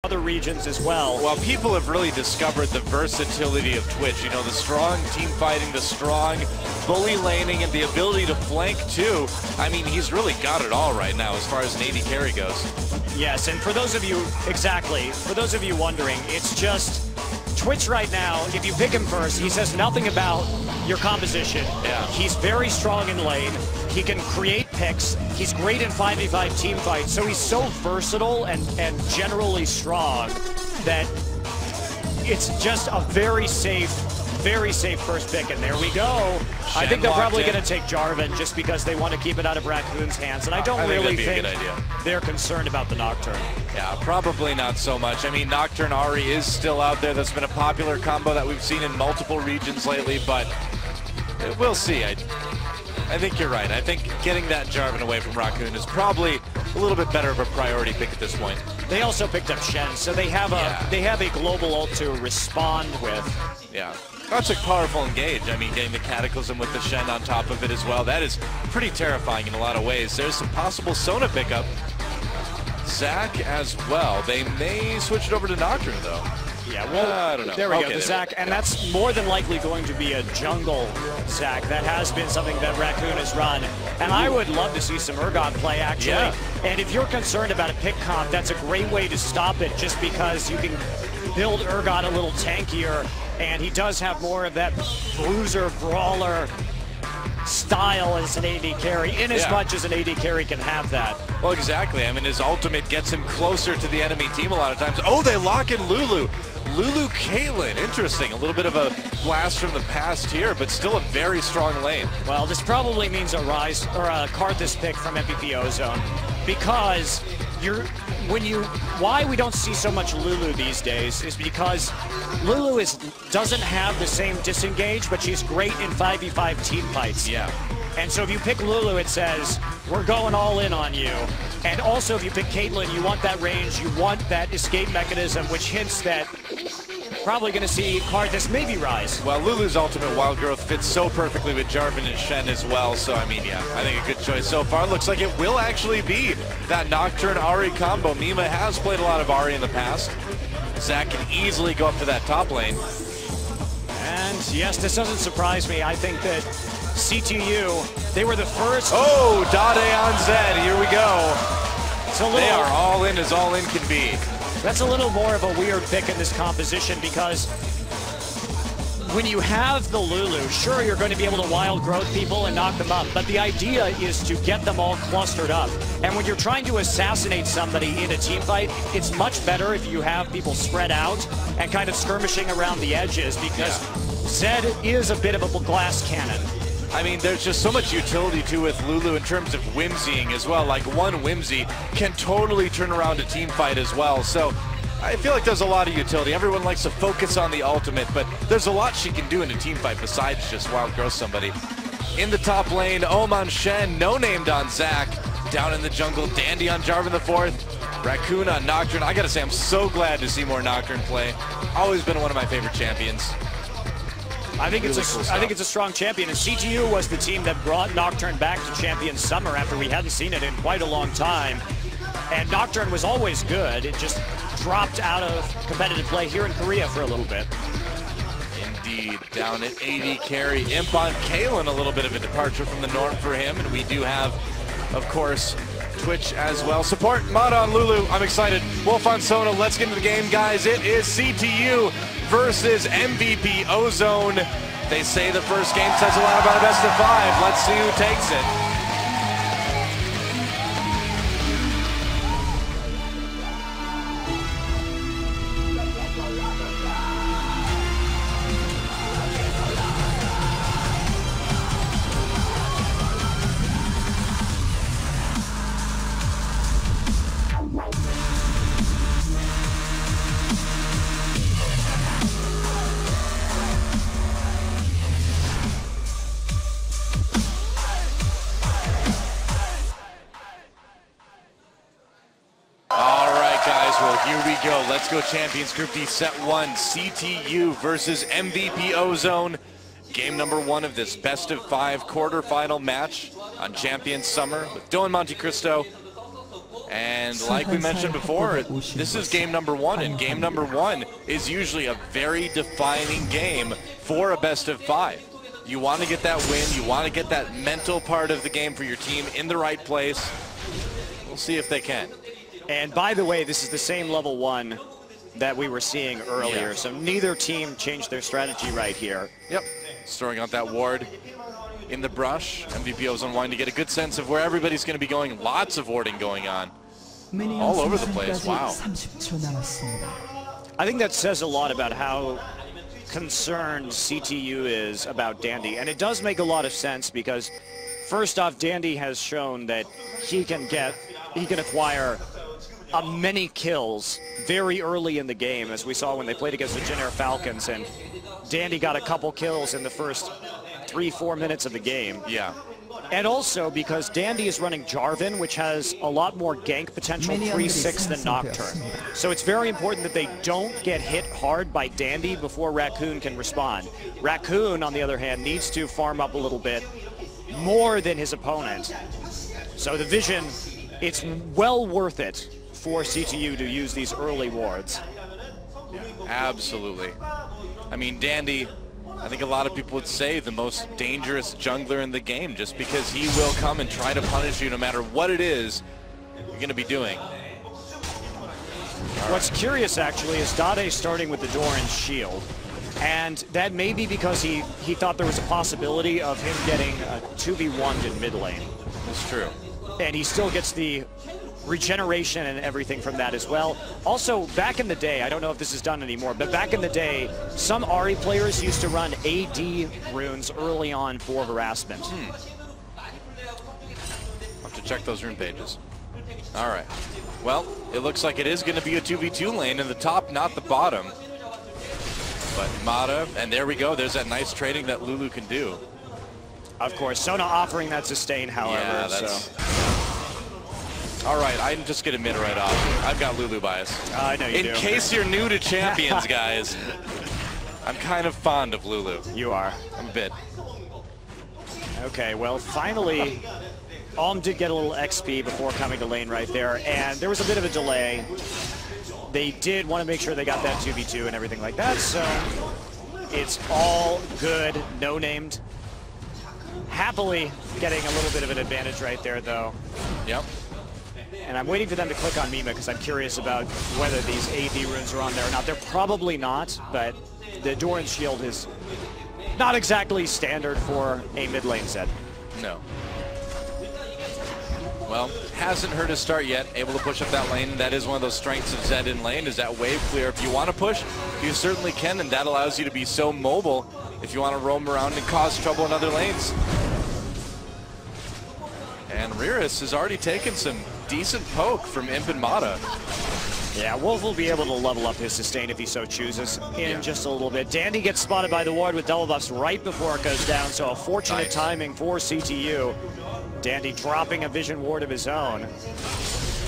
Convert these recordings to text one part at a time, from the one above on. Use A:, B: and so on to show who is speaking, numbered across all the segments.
A: other regions as well.
B: Well, people have really discovered the versatility of Twitch. You know, the strong team fighting, the strong bully laning, and the ability to flank too. I mean, he's really got it all right now as far as an AD carry goes.
A: Yes, and for those of you, exactly, for those of you wondering, it's just Twitch right now, if you pick him first, he says nothing about your composition.
B: Yeah.
A: He's very strong in lane. He can create picks. He's great in 5v5 team fights. So he's so versatile and generally strong that it's just a very safe first pick. And there we go. I think they're probably going to take Jarvan just because they want to keep it out of Raccoon's hands. And I don't really think they're concerned about the Nocturne.
B: Yeah, probably not so much. I mean, Nocturne Ahri is still out there. That's been a popular combo that we've seen in multiple regions lately, but we'll see. I think you're right. I think getting that Jarvan away from Raccoon is probably a little bit better of a priority pick at this point.
A: They also picked up Shen, so they have a global ult to respond with.
B: Yeah. That's a powerful engage. I mean, getting the Cataclysm with the Shen on top of it as well. That is pretty terrifying in a lot of ways. There's some possible Sona pickup. Zac as well. They may switch it over to Nocturne, though.
A: Yeah, well,
B: I don't know.
A: There we go, the Zac, and that's more than likely going to be a jungle Zac. That has been something that Raccoon has run, and I would love to see some Urgot play, actually.
B: Yeah.
A: And if you're concerned about a pick comp, that's a great way to stop it, just because you can build Urgot a little tankier, and he does have more of that bruiser, brawler style as an AD carry, in as much as an AD carry can have that.
B: Well, exactly. I mean, his ultimate gets him closer to the enemy team a lot of times. Oh, they lock in Lulu. Lulu Caitlyn, interesting. A little bit of a blast from the past here, but still a very strong lane.
A: Well, this probably means a rise or a card this pick from MVP Ozone, because why we don't see so much Lulu these days is because Lulu doesn't have the same disengage, but she's great in 5v5 team fights.
B: Yeah.
A: And so if you pick Lulu, it says, we're going all in on you. And also if you pick Caitlyn, you want that range, you want that escape mechanism, which hints that probably going to see Karthus maybe rise.
B: Well, Lulu's ultimate wild growth fits so perfectly with Jarvan and Shen as well. So, I mean, yeah, I think a good choice so far. Looks like it will actually be that Nocturne Ahri combo. Mima has played a lot of Ahri in the past. Zac can easily go up to that top lane.
A: And yes, this doesn't surprise me. I think that CTU, they were the first.
B: Oh, Dade on Zed, here we go. They are all in as all in can be.
A: That's a little more of a weird pick in this composition, because when you have the Lulu, sure, you're going to be able to wild growth people and knock them up, but the idea is to get them all clustered up. And when you're trying to assassinate somebody in a team fight, it's much better if you have people spread out and kind of skirmishing around the edges, because Zed is a bit of a glass cannon.
B: I mean, there's just so much utility to with Lulu in terms of whimsying as well. Like, one whimsy can totally turn around a team fight as well. So I feel like there's a lot of utility. Everyone likes to focus on the ultimate, but there's a lot she can do in a team fight besides just wild growth somebody. In the top lane, Oman Shen, no-named on Zac. Down in the jungle, Dandy on Jarvan the Fourth. Raccoon on Nocturne. I gotta say, I'm so glad to see more Nocturne play. Always been one of my favorite champions.
A: I think it's a strong champion, and CTU was the team that brought Nocturne back to Champion Summer after we hadn't seen it in quite a long time. And Nocturne was always good. It just dropped out of competitive play here in Korea for a little bit.
B: Indeed, down at AD carry. Imp on Caitlyn, a little bit of a departure from the norm for him, and we do have, of course, Twitch as well. Support Mod on Lulu. I'm excited. Wolf on Sona. Let's get into the game, guys. It is CTU versus MVP Ozone. They say the first game says a lot about a best of 5. Let's see who takes it. Here we go. Let's go Champions Group D Set 1. CTU versus MVP Ozone. Game number 1 of this best of 5 quarterfinal match on Champions Summer with Dylan Montecristo And like we mentioned before, this is game number 1, and game number 1 is usually a very defining game for a best of 5. You want to get that win, you want to get that mental part of the game for your team in the right place. We'll see if they can.
A: And by the way, this is the same level 1 that we were seeing earlier, so neither team changed their strategy right here.
B: Yep, storing out that ward in the brush. MVP Ozone wanting to get a good sense of where everybody's going to be going. Lots of warding going on. All over the place, wow.
A: I think that says a lot about how concerned CTU is about Dandy, and it does make a lot of sense because first off, Dandy has shown that he can acquire many kills very early in the game, as we saw when they played against the Jin Air Falcons, and Dandy got a couple kills in the first 3-4 minutes of the game.
B: Yeah.
A: And also because Dandy is running Jarvan, which has a lot more gank potential 3-6 than Nocturne. So it's very important that they don't get hit hard by Dandy before Raccoon can respond. Raccoon, on the other hand, needs to farm up a little bit more than his opponent. So the vision, it's well worth it for CTU to use these early wards.
B: Absolutely. I mean, Dandy, I think a lot of people would say the most dangerous jungler in the game, just because he will come and try to punish you no matter what it is you're going to be doing.
A: What's curious, actually, is Dade starting with the Doran's shield. And that may be because he thought there was a possibility of him getting a 2v1'd in mid lane.
B: That's true.
A: And he still gets the regeneration and everything from that as well. Also, back in the day, I don't know if this is done anymore, but back in the day, some Ahri players used to run AD runes early on for harassment.
B: I'll have to check those rune pages. All right. Well, it looks like it is going to be a 2v2 lane in the top, not the bottom. But Mata, and there we go. There's that nice trading that Lulu can do.
A: Of course, Sona offering that sustain, however.
B: Yeah, that's... All right, I'm just going to admit right off. I've got Lulu bias.
A: I know you do.
B: In case you're new to Champions, guys, I'm kind of fond of Lulu.
A: You are.
B: I'm a bit.
A: Okay, well, finally, Alm did get a little XP before coming to lane right there, and there was a bit of a delay. They did want to make sure they got that 2v2 and everything like that, so it's all good. No named. Happily getting a little bit of an advantage right there, though.
B: Yep.
A: And I'm waiting for them to click on Mima because I'm curious about whether these AD runes are on there or not. They're probably not, but the Doran's shield is not exactly standard for a mid lane set.
B: No. Well, hasn't hurt his start yet. Able to push up that lane. That is one of those strengths of Zed in lane, is that wave clear. If you want to push, you certainly can, and that allows you to be so mobile if you want to roam around and cause trouble in other lanes. And Riris has already taken some decent poke from Imp and Mata.
A: Yeah, Wolf will be able to level up his sustain if he so chooses in just a little bit. Dandy gets spotted by the ward with double buffs right before it goes down, so a fortunate timing for CTU. Dandy dropping a vision ward of his own.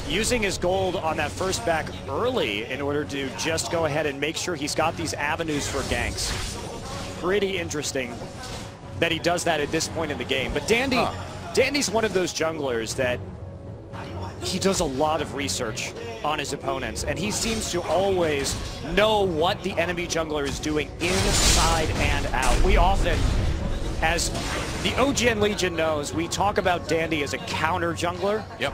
A: Using his gold on that first back early in order to just go ahead and make sure he's got these avenues for ganks. Pretty interesting that he does that at this point in the game. But Dandy's one of those junglers that he does a lot of research on his opponents, and he seems to always know what the enemy jungler is doing inside and out. We often, as the OGN Legion knows, we talk about Dandy as a counter jungler.
B: Yep.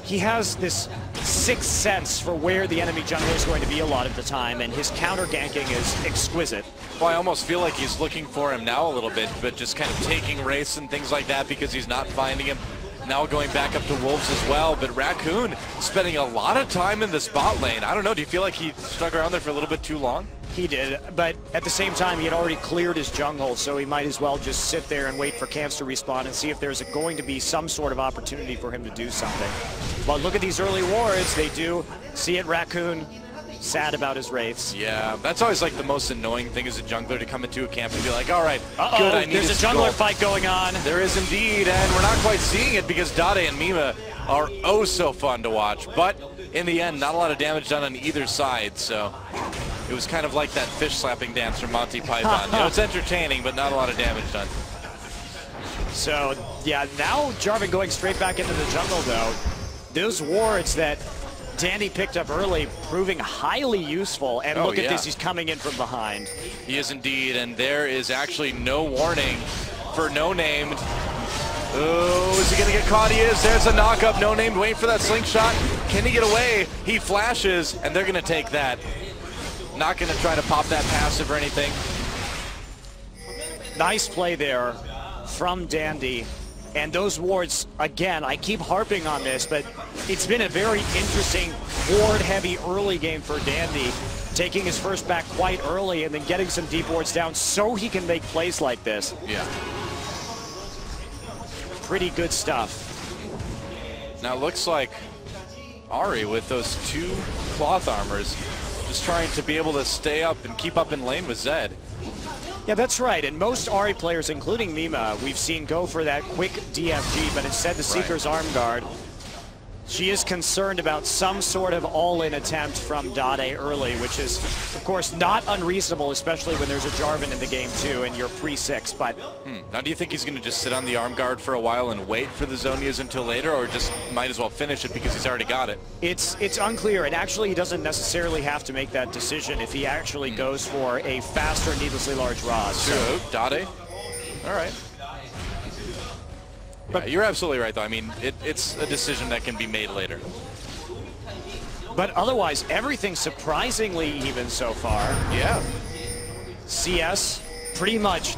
A: He has this sixth sense for where the enemy jungler is going to be a lot of the time, and his counter ganking is exquisite.
B: Well, I almost feel like he's looking for him now a little bit, but just kind of taking race and things like that because he's not finding him. Now going back up to Wolves as well, but Raccoon spending a lot of time in the spot lane. I don't know, do you feel like he stuck around there for a little bit too long?
A: He did, but at the same time, he had already cleared his jungle, so he might as well just sit there and wait for camps to respawn and see if there's going to be some sort of opportunity for him to do something. But look at these early wards. They do see it. Raccoon sad about his wraiths.
B: Yeah, that's always like the most annoying thing as a jungler, to come into a camp and be like, all right, good, I need
A: there's a jungler fight going on.
B: There is indeed, and we're not quite seeing it because Dade and Mima are oh so fun to watch. But in the end, not a lot of damage done on either side, so it was kind of like that fish slapping dance from Monty Python. You know, it's entertaining, but not a lot of damage done.
A: So, yeah, now Jarvan going straight back into the jungle, though. those wards that Dandy picked up early proving highly useful, and look at this, he's coming in from behind.
B: He is indeed, and there is actually no warning for No Named. Oh, is he gonna get caught? He is. There's a knock-up. No Named waiting for that slingshot. Can he get away? He flashes, and they're gonna take that. Not gonna try to pop that passive or anything. Nice
A: play there from Dandy. And those wards, again, I keep harping on this, but it's been a very interesting ward-heavy early game for Dandy, taking his first back quite early and then getting some deep wards down so he can make plays like this.
B: Yeah.
A: Pretty good stuff.
B: Now it looks like Ari with those 2 cloth armors just trying to be able to stay up and keep up in lane with Zed.
A: Yeah, that's right. And most Ari players, including Mima, we've seen go for that quick DFG, but instead the Seeker's arm guard. She is concerned about some sort of all-in attempt from Dade early, which is, of course, not unreasonable, especially when there's a Jarvan in the game, too, and you're pre-6. But
B: now, do you think he's going to just sit on the arm guard for a while and wait for the Zonias until later, or just might as well finish it because he's already got it?
A: It's unclear, and actually he doesn't necessarily have to make that decision if he actually goes for a faster, needlessly large Rod.
B: True. Dade? All right. But you're absolutely right, though. I mean, it's a decision that can be made later.
A: But otherwise, everything surprisingly even so far.
B: Yeah.
A: CS pretty much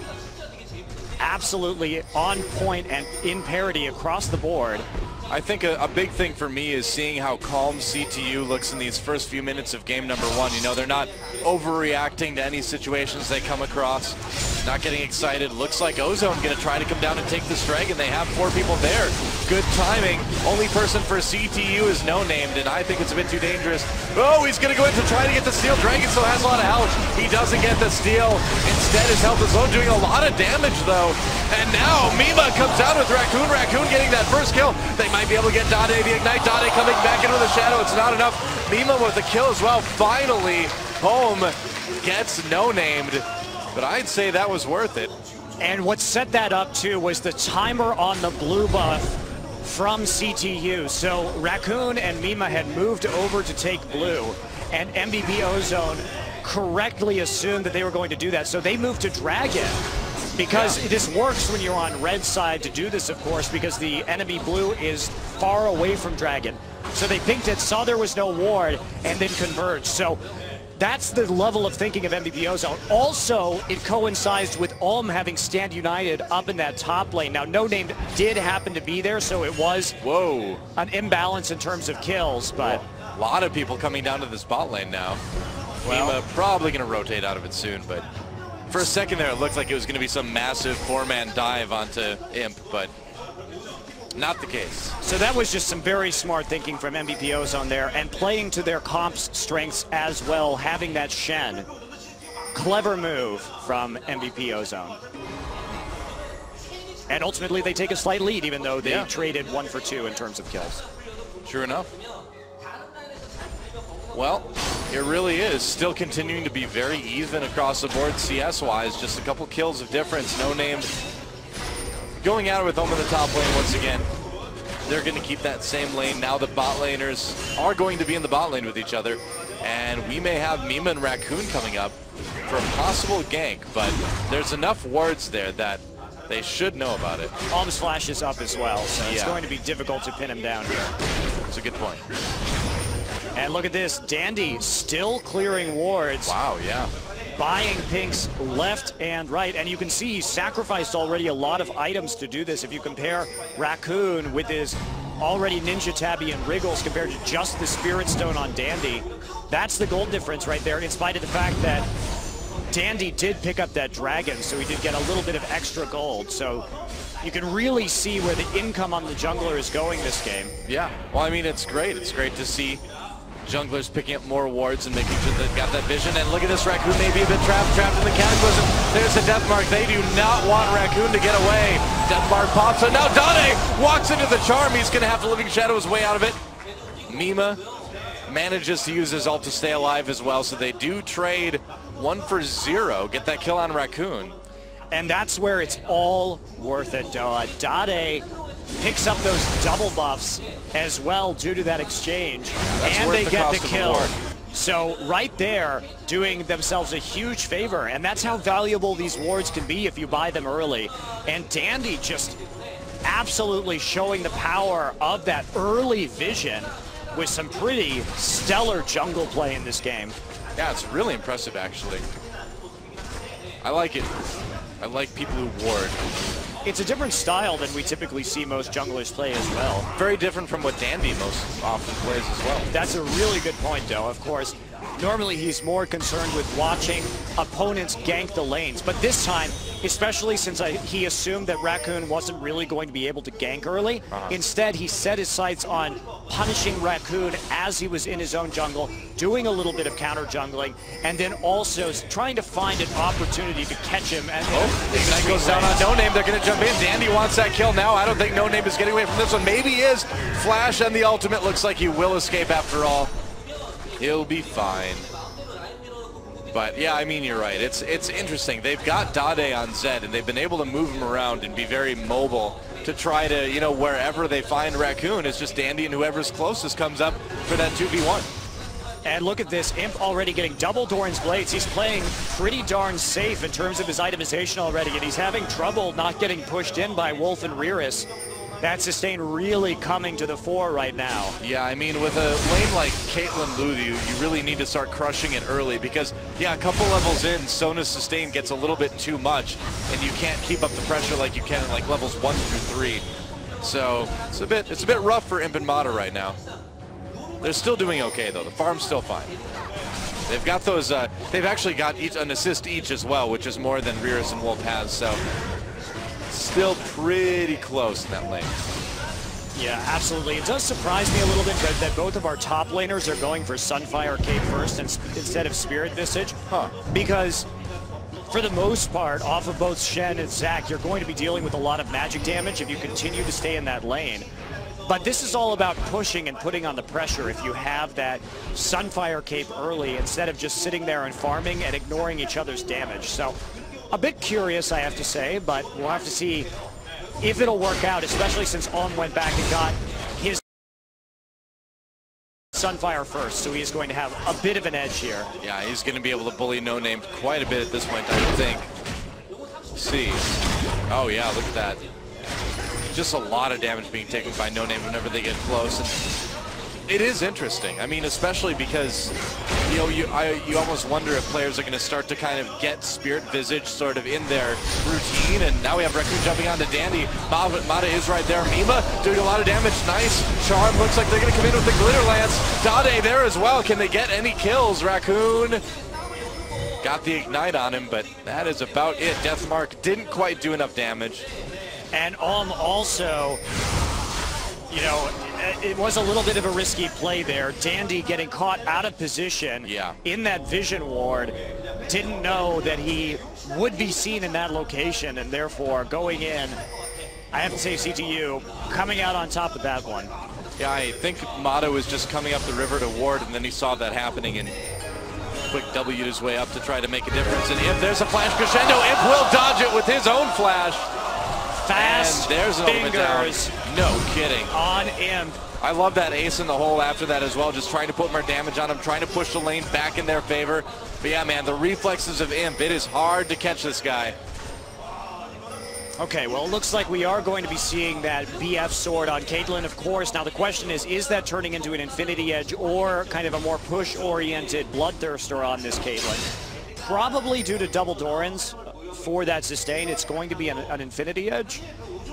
A: absolutely on point and in parity across the board.
B: I think a big thing for me is seeing how calm CTU looks in these first few minutes of game number 1. You know, they're not overreacting to any situations they come across, not getting excited. Looks like Ozone going to try to come down and take this Dragon. They have 4 people there. Good timing. Only person for CTU is No Named, and I think it's a bit too dangerous. Oh, he's going to go in to try to get the steal. Dragon still has a lot of health. He doesn't get the steal. Instead, his health is low, doing a lot of damage, though. And now Mima comes down with Raccoon. Raccoon getting that first kill. They might be able to get Dade the Ignite. Dade coming back into the shadow. It's not enough. Mima with the kill as well. Finally, home gets No Named. But I'd say that was worth it.
A: And what set that up, too, was the timer on the blue buff from CTU. So Raccoon and Mima had moved over to take blue, and MVP Ozone correctly assumed that they were going to do that. So they moved to Dragon. Because this works when you're on red side to do this, of course, because the enemy blue is far away from Dragon. So they pinked it, saw there was no ward, and then converged. So that's the level of thinking of MVP Ozone. Also, it coincides with having Stand United up in that top lane. Now, No Named did happen to be there, so it was an imbalance in terms of kills, but
B: a lot of people coming down to the spot lane now. Mima probably going to rotate out of it soon, but for a second there, it looked like it was going to be some massive 4-man dive onto Imp, but not the case.
A: So that was just some very smart thinking from MVP Ozone there, and playing to their comp's strengths as well, having that Shen. Clever move from MVP Ozone. And ultimately, they take a slight lead, even though they traded 1 for 2 in terms of kills.
B: True enough. Well, it really is still continuing to be very even across the board CS-wise. Just a couple kills of difference. No Named going at it with Home in the top lane once again. They're going to keep that same lane. Now the bot laners are going to be in the bot lane with each other. And we may have Mima and Raccoon coming up for a possible gank. But there's enough wards there that they should know about it.
A: Alms Flash is up as well, so it's going to be difficult to pin him down here.
B: That's a good point.
A: And look at this, Dandy still clearing wards.
B: Wow, yeah.
A: Buying pinks left and right. And you can see he sacrificed already a lot of items to do this. If you compare Raccoon with his already Ninja Tabby and Wriggles compared to just the Spirit Stone on Dandy, that's the gold difference right there, in spite of the fact that Dandy did pick up that Dragon, so he did get a little bit of extra gold. So you can really see where the income on the jungler is going this game.
B: Yeah, well, I mean, it's great. It's great to see junglers picking up more wards and making sure they've got that vision. And look at this, Raccoon may be a bit trapped in the Cataclysm. There's the Death Mark. They do not want Raccoon to get away. Death Mark pops, and now Dade walks into the charm. He's going to have to Living Shadow his way out of it. Mima manages to use his ult to stay alive as well, so they do trade 1 for 0, get that kill on Raccoon.
A: And that's where it's all worth it, Dade picks up those double buffs as well due to that exchange. And they get the kill. So right there, doing themselves a huge favor. And that's how valuable these wards can be if you buy them early. And Dandy just absolutely showing the power of that early vision with some pretty stellar jungle play in this game.
B: Yeah, it's really impressive, actually. I like it. I like people who ward.
A: It's a different style than we typically see most junglers play as well.
B: Very different from what Dandy most often plays as well.
A: That's a really good point, though. Of course, normally he's more concerned with watching opponents gank the lanes. But this time, especially since he assumed that Raccoon wasn't really going to be able to gank early, instead he set his sights on punishing Raccoon as he was in his own jungle, doing a little bit of counter jungling, and then also trying to find an opportunity to catch him. And
B: that goes down on No Name. They're going to jump in. Dandy wants that kill now. I don't think No Name is getting away from this one. Maybe he is. Flash and the ultimate looks like he will escape after all. He'll be fine. But yeah, I mean, you're right. It's interesting. They've got Dade on Zed, and they've been able to move him around and be very mobile to try to, you know, wherever they find Raccoon, it's just Dandy and whoever's closest comes up for that 2v1.
A: And look at this, Imp already getting double Doran's Blades. He's playing pretty darn safe in terms of his itemization already, and he's having trouble not getting pushed in by Wolf and Rearus. That sustain really coming to the fore right now.
B: Yeah, I mean, with a lane like Caitlyn Lulu, you really need to start crushing it early because, yeah, a couple levels in, Sona's sustain gets a little bit too much, and you can't keep up the pressure like you can in like levels 1 through 3. So it's a bit rough for Imp and Mata right now. They're still doing okay though. The farm's still fine. They've got those. They've actually got an assist each as well, which is more than Rearus and Wolf has. So still pretty close in that lane.
A: Yeah, absolutely. It does surprise me a little bit that both of our top laners are going for Sunfire Cape first instead of Spirit Visage. Because for the most part, off of both Shen and Zac, you're going to be dealing with a lot of magic damage if you continue to stay in that lane. But this is all about pushing and putting on the pressure if you have that Sunfire Cape early instead of just sitting there and farming and ignoring each other's damage. So a bit curious, I have to say, but we'll have to see if it'll work out, especially since Om went back and got his Sunfire first, so he's going to have a bit of an edge here.
B: Yeah, he's going to be able to bully No Name quite a bit at this point, I think. See. Oh yeah, look at that. Just a lot of damage being taken by No Name whenever they get close. And it is interesting. I mean, especially because, you know, you almost wonder if players are going to start to kind of get Spirit Visage sort of in their routine. And now we have Raccoon jumping onto Dandy. Mata is right there. Mima doing a lot of damage. Nice. Charm looks like they're going to come in with the Glitter Lance. Dade there as well. Can they get any kills? Raccoon got the Ignite on him, but that is about it. Deathmark didn't quite do enough damage.
A: And also, you know, it was a little bit of a risky play there. Dandy getting caught out of position in that vision ward. Didn't know that he would be seen in that location, and therefore going in, I have to say CTU coming out on top of that one.
B: Yeah, I think Mata was just coming up the river to ward, and then he saw that happening and quick W'd his way up to try to make a difference. And if there's a flash crescendo, Imp will dodge it with his own flash.
A: Fast
B: and there's an
A: fingers
B: no kidding
A: on Imp.
B: I love that ace in the hole after that as well, just trying to put more damage on him, trying to push the lane back in their favor. But yeah, man, the reflexes of Imp, it is hard to catch this guy.
A: Okay, well, it looks like we are going to be seeing that BF sword on Caitlyn, of course. Now the question is that turning into an Infinity Edge or kind of a more push-oriented Bloodthirster on this Caitlyn? Probably due to double Dorans. For that sustain, it's going to be an Infinity Edge,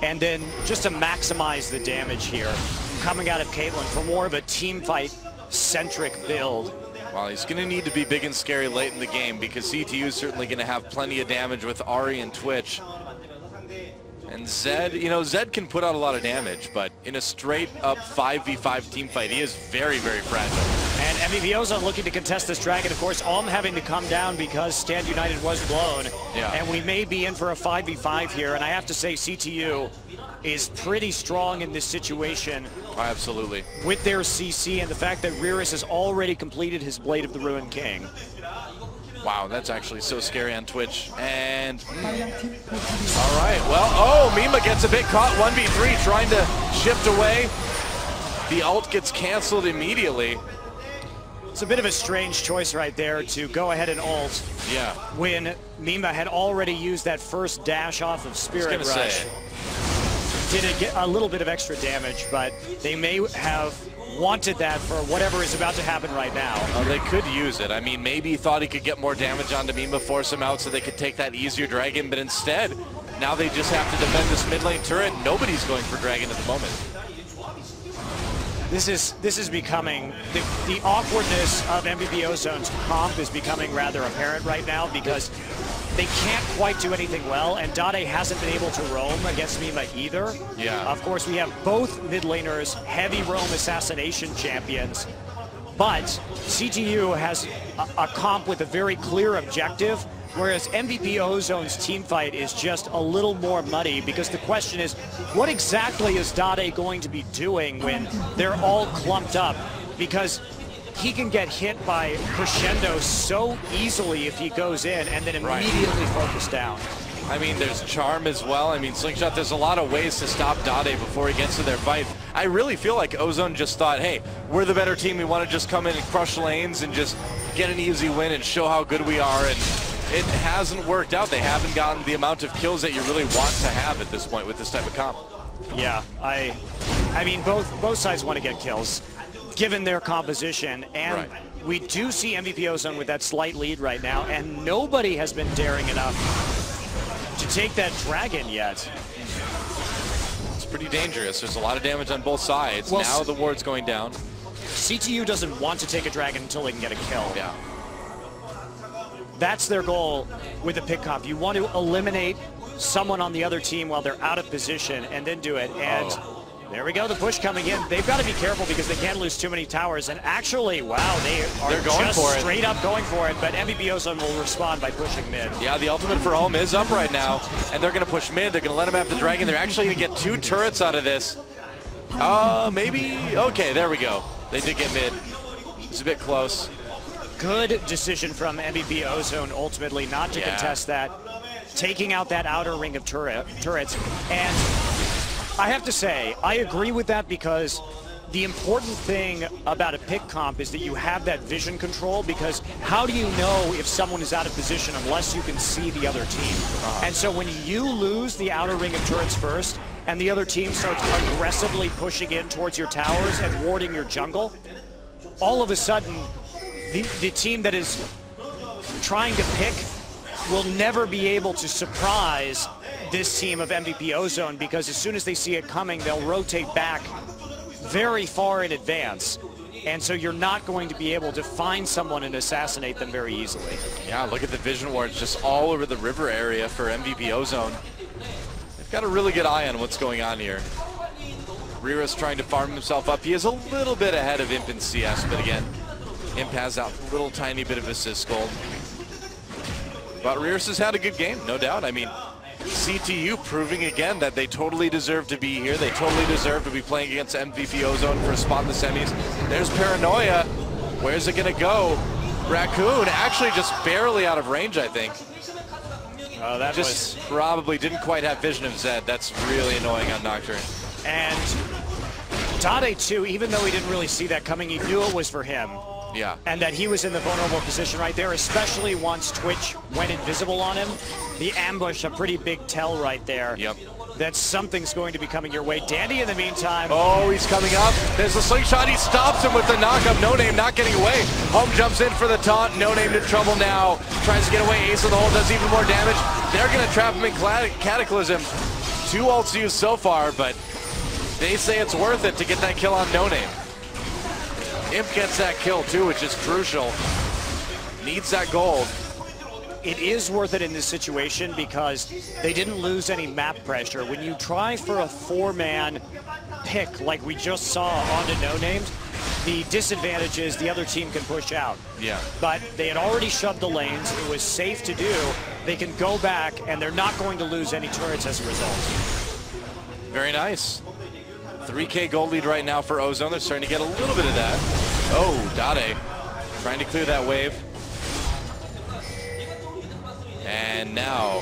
A: and then just to maximize the damage here coming out of Caitlyn for more of a team fight centric build.
B: Well, he's going to need to be big and scary late in the game because CTU is certainly going to have plenty of damage with Ahri and Twitch. And Zed, you know, Zed can put out a lot of damage, but in a straight up 5v5 team fight, he is very, very fragile.
A: And MVP Ozone looking to contest this dragon. Of course, Om having to come down because Stand United was blown.
B: Yeah.
A: And we may be in for a 5v5 here. And I have to say, CTU is pretty strong in this situation.
B: Oh, absolutely.
A: With their CC and the fact that Rearus has already completed his Blade of the Ruined King.
B: Wow, that's actually so scary on Twitch. And, all right, well, oh, Mima gets a bit caught, 1v3, trying to shift away. The ult gets canceled immediately.
A: It's a bit of a strange choice right there to go ahead and ult.
B: Yeah.
A: When Mima had already used that first dash off of Spirit Rush. Did it get a little bit of extra damage, but they may have wanted that for whatever is about to happen right now.
B: They could use it. I mean, maybe he thought he could get more damage onto Mima, force him out so they could take that easier Dragon, but instead, now they just have to defend this mid lane turret. Nobody's going for Dragon at the moment.
A: This is becoming, the awkwardness of MVP Ozone's comp is becoming rather apparent right now because they can't quite do anything well, and Dade hasn't been able to roam against Mima either.
B: Yeah.
A: Of course, we have both mid laners, heavy roam assassination champions, but CTU has a comp with a very clear objective, whereas MVP Ozone's team fight is just a little more muddy because the question is, what exactly is Dade going to be doing when they're all clumped up? Because he can get hit by Crescendo so easily if he goes in and then immediately focus down.
B: I mean, there's charm as well. I mean, Slingshot, there's a lot of ways to stop Dade before he gets to their fight. I really feel like Ozone just thought, hey, we're the better team. We want to just come in and crush lanes and just get an easy win and show how good we are. And it hasn't worked out. They haven't gotten the amount of kills that you really want to have at this point with this type of comp.
A: Yeah, I mean, both sides want to get kills, given their composition, and we do see MVP Ozone with that slight lead right now, and nobody has been daring enough to take that Dragon yet.
B: It's pretty dangerous. There's a lot of damage on both sides.
A: Well,
B: now the ward's going down.
A: CTU doesn't want to take a Dragon until they can get a kill.
B: Yeah.
A: That's their goal with the pick comp. You want to eliminate someone on the other team while they're out of position and then do it. And there we go, the push coming in. They've got to be careful because they can't lose too many towers. And actually, wow, they're
B: going
A: just
B: for it.
A: Straight up going for it. But MVP Ozone will respond by pushing mid.
B: Yeah, the ultimate for home is up right now. And they're going to push mid. They're going to let him have the Dragon. They're actually going to get 2 turrets out of this. Maybe? Okay, there we go. They did get mid. It's a bit close.
A: Good decision from MVP Ozone ultimately not to contest that, taking out that outer ring of turrets. And I have to say, I agree with that because the important thing about a pick comp is that you have that vision control, because how do you know if someone is out of position unless you can see the other team? And so when you lose the outer ring of turrets first and the other team starts aggressively pushing in towards your towers and warding your jungle, all of a sudden the team that is trying to pick will never be able to surprise this team of MVP Ozone, because as soon as they see it coming, they'll rotate back very far in advance. And so you're not going to be able to find someone and assassinate them very easily.
B: Yeah, look at the vision wards just all over the river area for MVP Ozone. They've got a really good eye on what's going on here. Rira's trying to farm himself up. He is a little bit ahead of Imp in CS, but again, Imp has that little tiny bit of assist gold. But Riras has had a good game, no doubt. I mean, CTU proving again that they totally deserve to be here. They totally deserve to be playing against MVP Ozone for a spot in the semis. There's Paranoia. Where's it gonna go? Raccoon actually just barely out of range, I think.
A: Oh, that
B: just probably didn't quite have vision of Zed. That's really annoying on Nocturne.
A: And Dade too, even though he didn't really see that coming, he knew it was for him.
B: Yeah.
A: And that he was in the vulnerable position right there, especially once Twitch went invisible on him. The ambush, a pretty big tell right there.
B: Yep.
A: That something's going to be coming your way. Dandy, in the meantime.
B: Oh, he's coming up. There's the slingshot. He stops him with the knockup. No Name not getting away. Home jumps in for the taunt. No Name in trouble now. Tries to get away. Ace of the hole does even more damage. They're going to trap him in Cataclysm. 2 ults used so far, but they say it's worth it to get that kill on No Name. Imp gets that kill too, which is crucial. Needs that gold.
A: It is worth it in this situation because they didn't lose any map pressure. When you try for a 4-man pick like we just saw onto No Named, the disadvantage is the other team can push out.
B: Yeah.
A: But they had already shoved the lanes. It was safe to do. They can go back, and they're not going to lose any turrets as a result.
B: Very nice. 3K gold lead right now for Ozone. They're starting to get a little bit of that. Oh, Dade trying to clear that wave. And now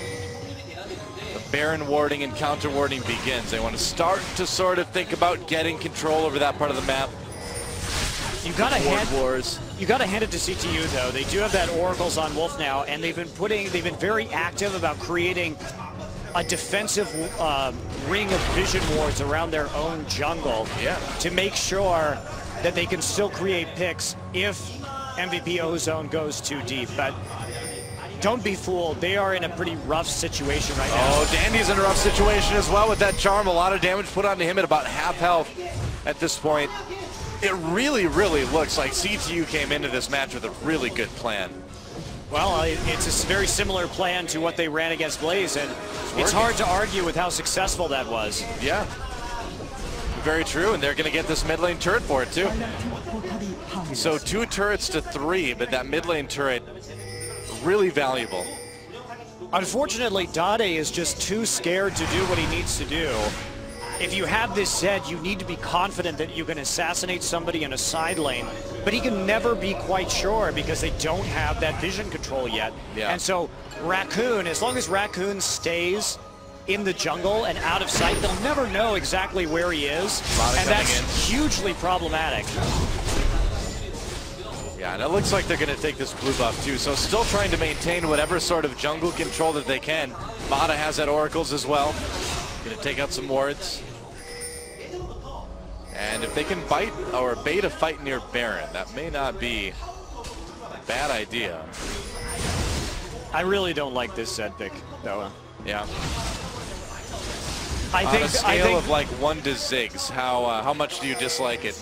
B: the Baron warding and counter warding begins. They want to start to sort of think about getting control over that part of the map.
A: You gotta hand it to CTU though. They do have that Oracles on Wolf now, and they've been very active about creating a defensive ring of vision wards around their own jungle to make sure that they can still create picks if MVP Ozone goes too deep. But don't be fooled, they are in a pretty rough situation right now.
B: Oh, Dandy's in a rough situation as well with that charm. A lot of damage put onto him at about half health at this point. It really, really looks like CTU came into this match with a really good plan.
A: Well, it's a very similar plan to what they ran against Blaze, and it's hard to argue with how successful that was.
B: Yeah, very true, and they're going to get this mid lane turret for it too. So 2 turrets to 3, but that mid lane turret, really valuable.
A: Unfortunately, Dade is just too scared to do what he needs to do. If you have this Zed, you need to be confident that you can assassinate somebody in a side lane, but he can never be quite sure because they don't have that vision control yet. And so Raccoon, as long as Raccoon stays in the jungle and out of sight, they'll never know exactly where he is, and that's hugely problematic.
B: Yeah, and it looks like they're going to take this blue buff too, so still trying to maintain whatever sort of jungle control that they can. Mata has that Oracles as well. Going to take out some wards. And if they can bite or bait a fight near Baron, that may not be a bad idea.
A: I really don't like this Zed pick, though.
B: Yeah.
A: I
B: think on a scale of like 1 to Ziggs, how much do you dislike it?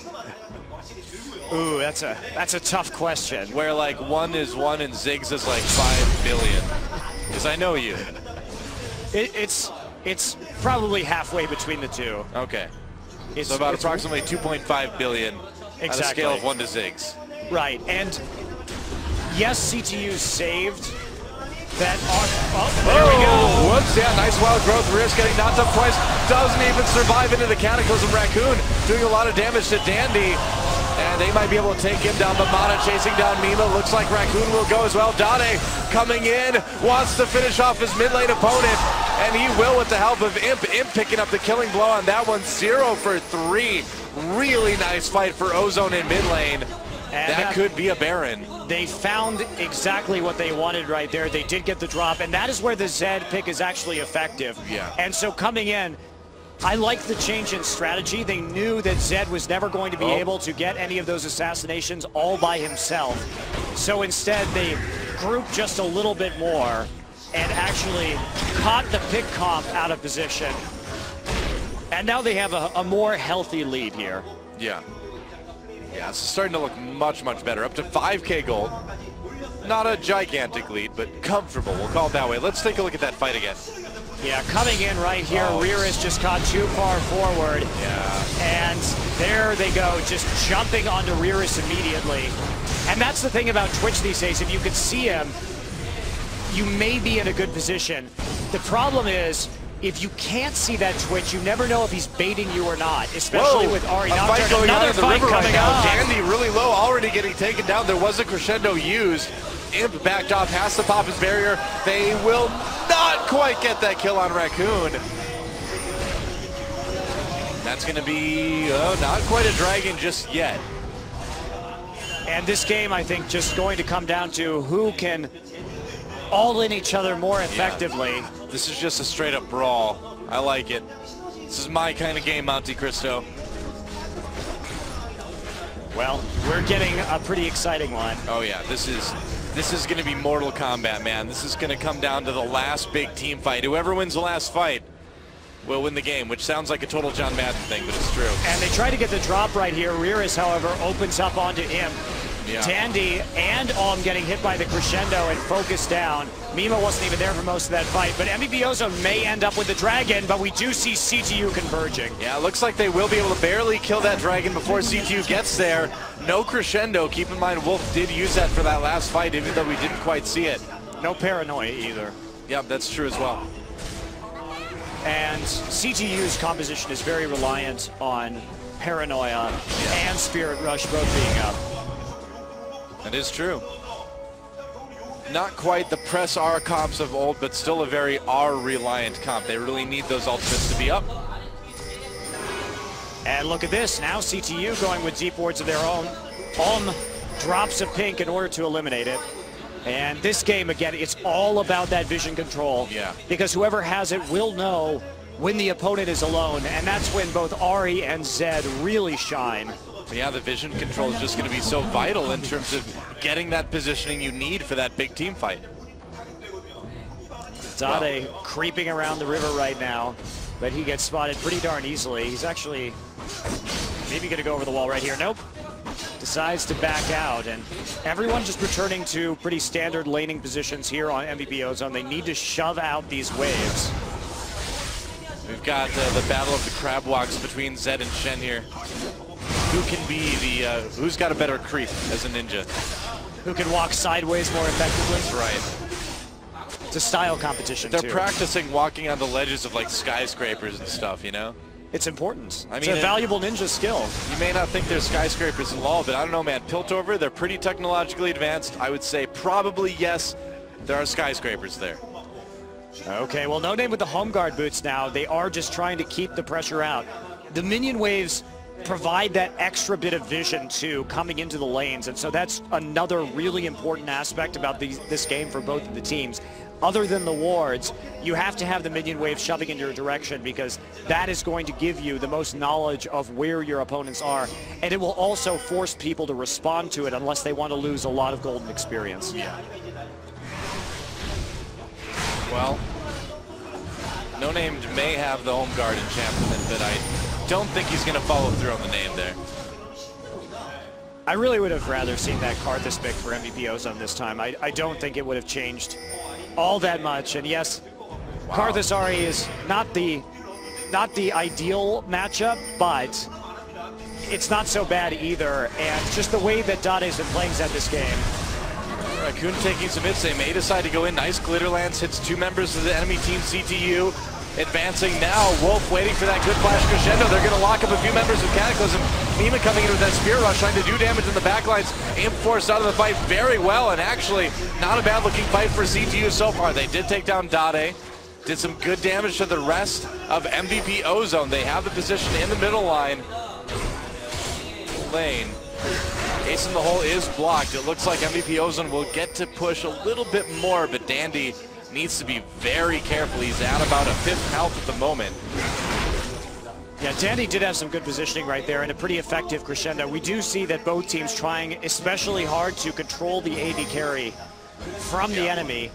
A: Ooh, that's a tough question.
B: Where like 1 is 1 and Ziggs is like 5 billion. Because I know you.
A: It's probably halfway between the two.
B: Okay. So about approximately 2.5 billion on a scale of 1 to Ziggs.
A: Right, and yes, CTU saved that. There we go.
B: Whoops, yeah, nice wild growth. Risk getting knocked up twice. Doesn't even survive into the Cataclysm. Raccoon doing a lot of damage to Dandy. And they might be able to take him down, but Mata chasing down Mima. Looks like Raccoon will go as well. Dade coming in, wants to finish off his mid lane opponent, and he will with the help of Imp. Imp picking up the killing blow on that one. 0 for 3. Really nice fight for Ozone in mid lane. And that could be a Baron.
A: They found exactly what they wanted right there. They did get the drop, and that is where the Zed pick is actually effective.
B: Yeah.
A: And so coming in, I like the change in strategy. They knew that Zed was never going to be able to get any of those assassinations all by himself. So instead, they grouped just a little bit more and actually caught the pick comp out of position. And now they have a more healthy lead here.
B: Yeah. Yeah, it's starting to look much, much better. Up to 5K gold. Not a gigantic lead, but comfortable. We'll call it that way. Let's take a look at that fight again.
A: Yeah, coming in right here, Rearus just caught too far forward.
B: Yeah.
A: And there they go, just jumping onto Rearus immediately. And that's the thing about Twitch these days. If you can see him, you may be in a good position. The problem is, if you can't see that Twitch, you never know if he's baiting you or not, especially with Ari.
B: Another fight going on in the river right now.
A: On.
B: Dandy really low, already getting taken down. There was a crescendo used. Imp backed off, has to pop his barrier. They will not quite get that kill on Raccoon. That's going to be not quite a dragon just yet.
A: And this game, I think, just going to come down to who can all in each other more effectively.
B: Yeah. This is just a straight up brawl. I like it. This is my kind of game, Monte Cristo.
A: Well, we're getting a pretty exciting one.
B: Oh yeah, this is going to be Mortal Kombat, man. This is going to come down to the last big team fight. Whoever wins the last fight will win the game, which sounds like a total John Madden thing, but it's true.
A: And they try to get the drop right here. Rearus, however, opens up onto Imp.
B: Yeah.
A: Dandy and Om getting hit by the crescendo and focused down. Mima wasn't even there for most of that fight, but MVP Ozone may end up with the dragon, but we do see CTU converging.
B: Yeah, it looks like they will be able to barely kill that dragon before CTU gets there. No crescendo. Keep in mind, Wolf did use that for that last fight, even though we didn't quite see it.
A: No paranoia either.
B: Yeah, that's true as well.
A: And CTU's composition is very reliant on paranoia and Spirit Rush both being up.
B: That is true. Not quite the press R comps of old, but still a very R-reliant comp. They really need those ultimates to be up.
A: And look at this, now CTU going with deep wards of their own. Drops a pink in order to eliminate it. And this game, again, it's all about that vision control.
B: Yeah.
A: Because whoever has it will know when the opponent is alone, and that's when both Ari and Zed really shine.
B: Yeah, the vision control is just going to be so vital in terms of getting that positioning you need for that big team fight.
A: Dade creeping around the river right now, but he gets spotted pretty darn easily. He's actually maybe going to go over the wall right here. Nope. Decides to back out, and everyone just returning to pretty standard laning positions here on MVP Ozone. They need to shove out these waves.
B: We've got the battle of the crab walks between Zed and Shen here. Who can be the, who's got a better creep as a ninja?
A: Who can walk sideways more effectively?
B: That's right.
A: It's a style competition,
B: They're
A: too.
B: practicing walking on the ledges of like skyscrapers and stuff, you know?
A: It's important.
B: I mean,
A: it's a valuable ninja skill.
B: You may not think there's skyscrapers in LoL, but I don't know, man. Piltover, they're pretty technologically advanced. I would say probably yes, there are skyscrapers there.
A: Okay, well, no name with the home guard boots now. They are just trying to keep the pressure out. The minion waves provide that extra bit of vision, too, coming into the lanes. And so that's another really important aspect about this game for both of the teams. Other than the wards, you have to have the minion wave shoving in your direction because that is going to give you the most knowledge of where your opponents are. And it will also force people to respond to it unless they want to lose a lot of golden experience.
B: Yeah. Well, No Named may have the home guard enchantment, but I don't think he's going to follow through on the name there.
A: I really would have rather seen that Karthus pick for MVP Ozone this time. I don't think it would have changed all that much. And yes, wow. Karthus Ari is not the ideal matchup, but it's not so bad either. And just the way that Dade's been playing Zed this game.
B: Raccoon taking some hits. They may decide to go in. Nice glitter lance hits two members of the enemy team. CTU advancing now. Wolf waiting for that good flash crescendo. They're going to lock up a few members of Cataclysm. Mima coming in with that spear rush, trying to do damage in the backlines. Imp forced out of the fight very well, and actually not a bad looking fight for CTU so far. They did take down Dade. Did some good damage to the rest of MVP Ozone. They have the position in the middle lane. Ace in the hole is blocked. It looks like MVP Ozone will get to push a little bit more, but Dandy needs to be very careful. He's at about a 5th health at the moment.
A: Yeah, Dandy did have some good positioning right there and a pretty effective crescendo. We do see that both teams trying especially hard to control the AD carry from the enemy.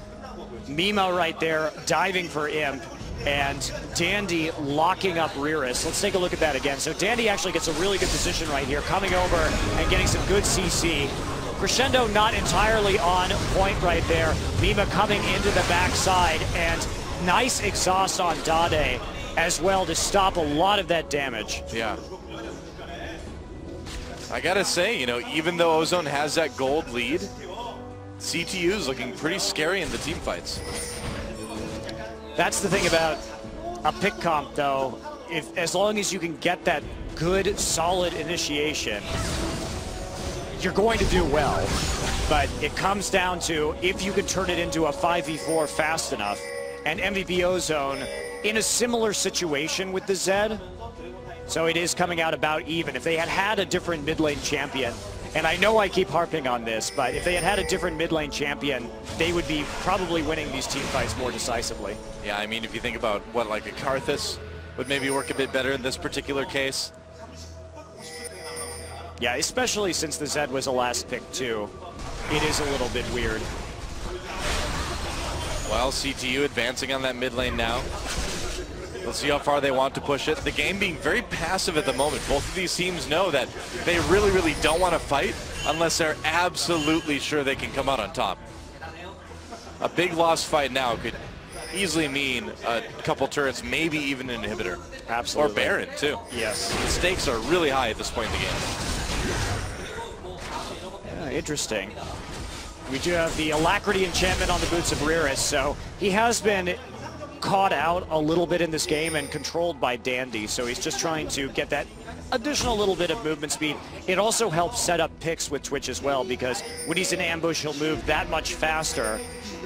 A: Mima right there diving for Imp, and Dandy locking up Rearus. Let's take a look at that again. So Dandy actually gets a really good position right here, coming over and getting some good CC. Crescendo not entirely on point right there. Mima coming into the backside, and nice exhaust on Dade as well to stop a lot of that damage.
B: Yeah. I gotta say, you know, even though Ozone has that gold lead, CTU is looking pretty scary in the team fights.
A: That's the thing about a pick comp, though. As long as you can get that good, solid initiation, you're going to do well. But it comes down to if you can turn it into a 5v4 fast enough. And MVP Ozone in a similar situation with the Zed. So it is coming out about even. If they had had a different mid lane champion, and I know I keep harping on this, but if they had had a different mid lane champion, they would be probably winning these team fights more decisively.
B: Yeah, I mean, if you think about what, like a Karthus would maybe work a bit better in this particular case.
A: Yeah, especially since the Zed was a last pick too. It is a little bit weird.
B: Well, CTU advancing on that mid lane now. We'll see how far they want to push it. The game being very passive at the moment. Both of these teams know that they really, really don't want to fight unless they're absolutely sure they can come out on top. A big lost fight now could easily mean a couple turrets, maybe even an inhibitor.
A: Absolutely.
B: Or Baron, too.
A: Yes.
B: The stakes are really high at this point in the game.
A: Yeah, interesting. We do have the Alacrity enchantment on the boots of Rearus, so he has been caught out a little bit in this game and controlled by Dandy, so he's just trying to get that additional little bit of movement speed. It also helps set up picks with Twitch as well, because when he's in ambush, he'll move that much faster,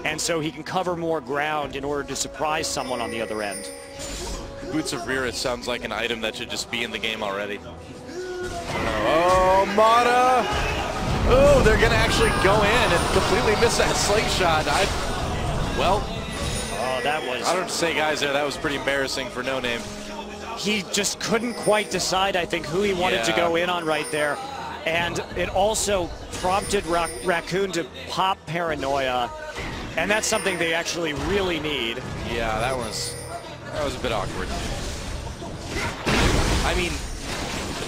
A: and so he can cover more ground in order to surprise someone on the other end.
B: Boots of Rear, it sounds like an item that should just be in the game already. Oh, Mata! Oh, they're gonna actually go in and completely miss that slingshot. Well,
A: oh, that was...
B: I don't have to say, guys, there, that was pretty embarrassing for No Name.
A: He just couldn't quite decide, I think, who he wanted to go in on right there. And it also prompted Raccoon to pop Paranoia. And that's something they actually really need.
B: Yeah, that was a bit awkward. I mean,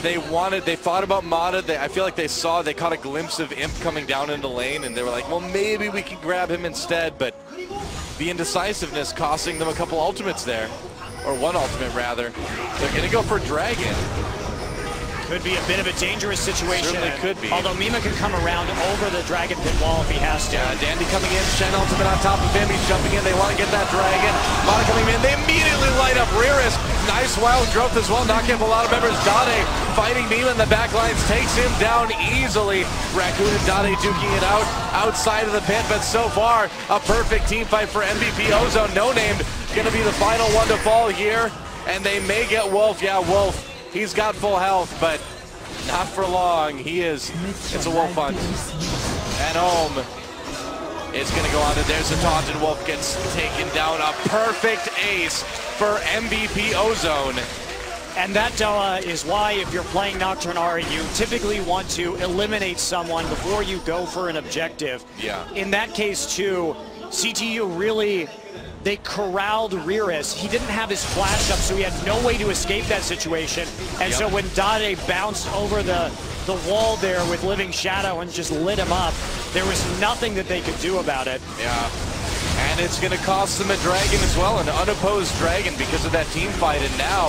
B: they thought about Mata. I feel like they caught a glimpse of Imp coming down into lane, and they were like, well, maybe we can grab him instead, but the indecisiveness costing them a couple ultimates there. Or one ultimate, rather. They're going to go for Dragon.
A: Could be a bit of a dangerous situation.
B: Certainly could be.
A: Although Mima can come around over the Dragon Pit wall if he has to.
B: Yeah, Dandy coming in, Shen ultimate on top of him. He's jumping in. They want to get that Dragon. Mata coming in. They immediately light up Rearis. Nice wild growth as well, knocking up a lot of members. Dade fighting Mima in the back lines, takes him down easily. Raccoon and Dade duking it out outside of the pit, but so far, a perfect team fight for MVP Ozone. No Named going to be the final one to fall here, and they may get Wolf. Yeah, Wolf, he's got full health, but not for long. It's a Wolf hunt. And is going to go on, and there's a taunt, and Wolf gets taken down. A perfect ace for MVP Ozone.
A: And that is why, if you're playing Nocturne Ari, you typically want to eliminate someone before you go for an objective.
B: Yeah.
A: In that case, too, CTU really, they corralled Rearis. He didn't have his flash up, so he had no way to escape that situation. And so when Dade bounced over the wall there with Living Shadow and just lit him up, there was nothing that they could do about it.
B: Yeah. And it's going to cost them a Dragon as well, an unopposed Dragon because of that team fight. And now,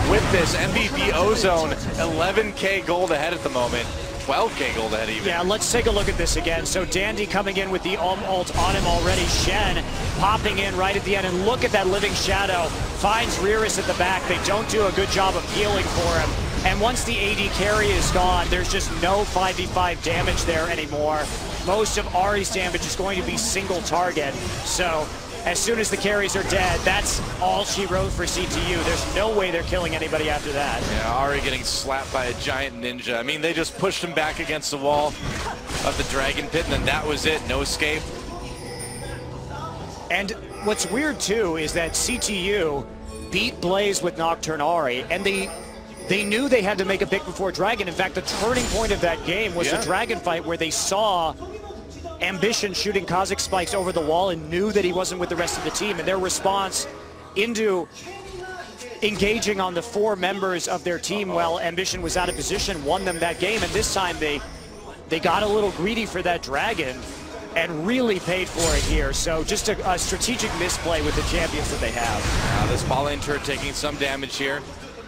B: with this, MVP Ozone, 11K gold ahead at the moment. 12K gold ahead even.
A: Yeah, let's take a look at this again. So Dandy coming in with the ult on him already. Shen popping in right at the end. And look at that Living Shadow. Finds Rearis at the back. They don't do a good job of healing for him. And once the AD carry is gone, there's just no 5v5 damage there anymore. Most of Ari's damage is going to be single target. So as soon as the carries are dead, that's all she wrote for CTU. There's no way they're killing anybody after that.
B: Yeah, Ari getting slapped by a giant ninja. I mean, they just pushed him back against the wall of the Dragon Pit, and then that was it. No escape.
A: And what's weird, too, is that CTU beat Blaze with Nocturne Ari, and they knew they had to make a pick before Dragon. In fact, the turning point of that game was the Dragon fight where they saw Ambition shooting Kha'Zix spikes over the wall and knew that he wasn't with the rest of the team. And their response into engaging on the 4 members of their team while Ambition was out of position won them that game. And this time they got a little greedy for that Dragon and really paid for it here. So just a strategic misplay with the champions that they have.
B: Now this ball lane turret taking some damage here.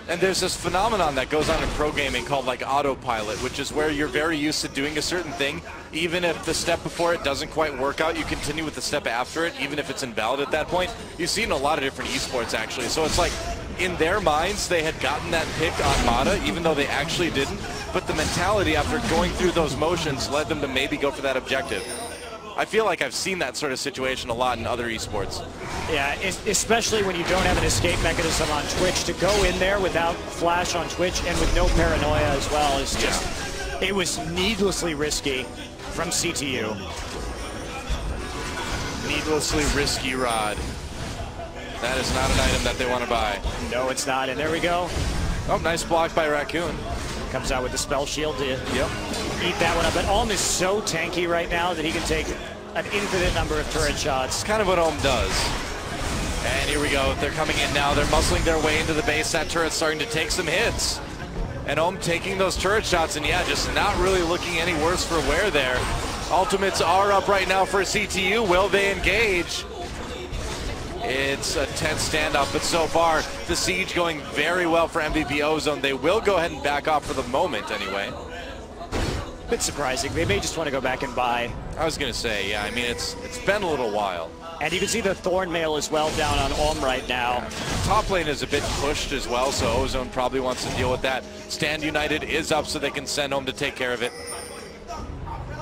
B: And there's this phenomenon that goes on in pro gaming called like autopilot, which is where you're very used to doing a certain thing. Even if the step before it doesn't quite work out, you continue with the step after it, even if it's invalid at that point. You see in a lot of different esports actually. So it's like in their minds, they had gotten that pick on Mata, even though they actually didn't. But the mentality after going through those motions led them to maybe go for that objective. I feel like I've seen that sort of situation a lot in other esports.
A: Yeah, especially when you don't have an escape mechanism on Twitch. To go in there without flash on Twitch and with no paranoia as well is just, it was needlessly risky from CTU.
B: Needlessly risky rod. That is not an item that they want to buy.
A: No, it's not, and there we go.
B: Oh, nice block by Raccoon.
A: Comes out with the spell shield to eat that one up. But is so tanky right now that he can take an infinite number of turret shots.
B: It's kind of what does. And here we go. They're coming in now. They're muscling their way into the base. That turret's starting to take some hits. And taking those turret shots, and yeah, just not really looking any worse for wear there. Ultimates are up right now for CTU. Will they engage? It's a tense standoff, but so far, the siege going very well for MVP Ozone. They will go ahead and back off for the moment anyway.
A: bit surprising. They may just want to go back and buy.
B: I was going to say, yeah, I mean, it's been a little while.
A: And you can see the Thorn Mail as well down on Ohm right now.
B: Top lane is a bit pushed as well, so Ozone probably wants to deal with that. Stand United is up, so they can send Ohm to take care of it.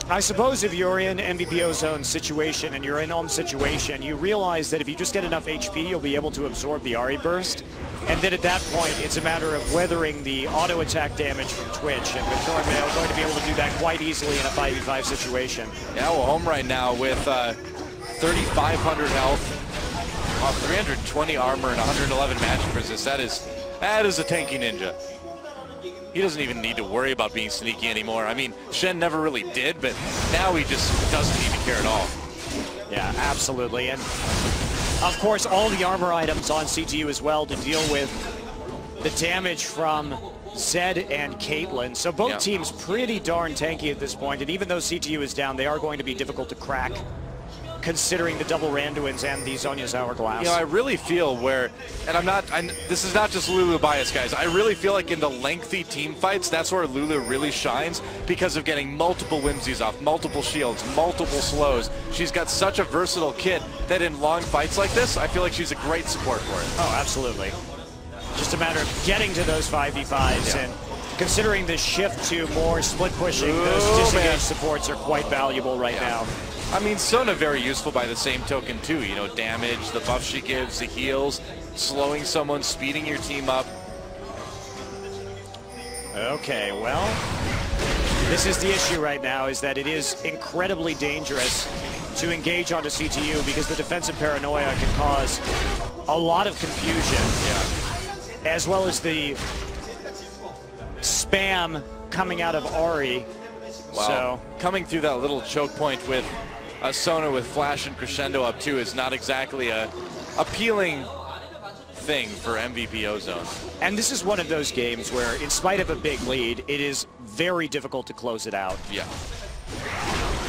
A: I suppose if you're in MVP Ozone's situation and you're in Ohm's situation, you realize that if you just get enough HP, you'll be able to absorb the Ahri burst. And then at that point, it's a matter of weathering the auto attack damage from Twitch. And with Thorn Mail going to be able to do that quite easily in a 5v5 situation.
B: Yeah, well, Ohm right now with 3,500 health, 320 armor, and 111 magic resist. That is a tanky ninja. He doesn't even need to worry about being sneaky anymore. I mean, Shen never really did, but now he just doesn't even care at all.
A: Yeah, absolutely. And of course, all the armor items on CTU as well to deal with the damage from Zed and Caitlyn. So both teams pretty darn tanky at this point. And even though CTU is down, they are going to be difficult to crack, considering the double Randuins and the Zhonya's Hourglass.
B: You know, I really feel where, and this is not just Lulu bias, guys. I really feel like in the lengthy team fights, that's where Lulu really shines because of getting multiple whimsies off, multiple shields, multiple slows. She's got such a versatile kit that in long fights like this, I feel like she's a great support for it.
A: Oh, absolutely. Just a matter of getting to those 5v5s and considering the shift to more split pushing, those disengaged supports are quite valuable right now.
B: I mean, Sona very useful by the same token too. You know, damage, the buff she gives, the heals, slowing someone, speeding your team up.
A: Okay, well, this is the issue right now, is that it is incredibly dangerous to engage onto CTU because the defensive paranoia can cause a lot of confusion, as well as the spam coming out of Ahri.
B: Wow. So coming through that little choke point with a Sona with Flash and Crescendo up too is not exactly a appealing thing for MVP Ozone.
A: And this is one of those games where, in spite of a big lead, it is very difficult to close it out.
B: Yeah.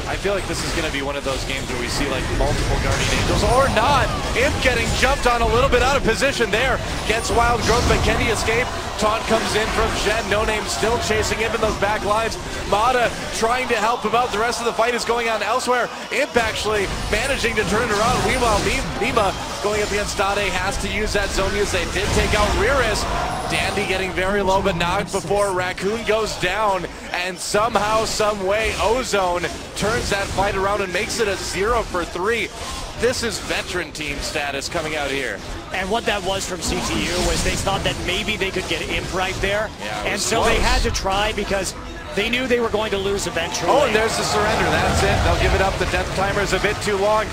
B: I feel like this is going to be one of those games where we see like multiple Guardian Angels, or not. Imp getting jumped on a little bit out of position there. Gets Wild Growth, but can he escape? Taunt comes in from Shen. No Name still chasing him in those back lines. Mata trying to help him out. The rest of the fight is going on elsewhere. Imp actually managing to turn it around. Meanwhile, Nima going up against Dade has to use that zone use. They did take out Riris. Dandy getting very low but knocked before Raccoon goes down, and somehow, some way, Ozone turns that fight around and makes it a 0 for 3. This is veteran team status coming out here.
A: And what that was from CTU was they thought that maybe they could get Imp right there, and so
B: close.
A: they had to try because they knew they were going to lose eventually.
B: Oh, and there's the surrender. That's it. They'll give it up. The death timer is a bit too long.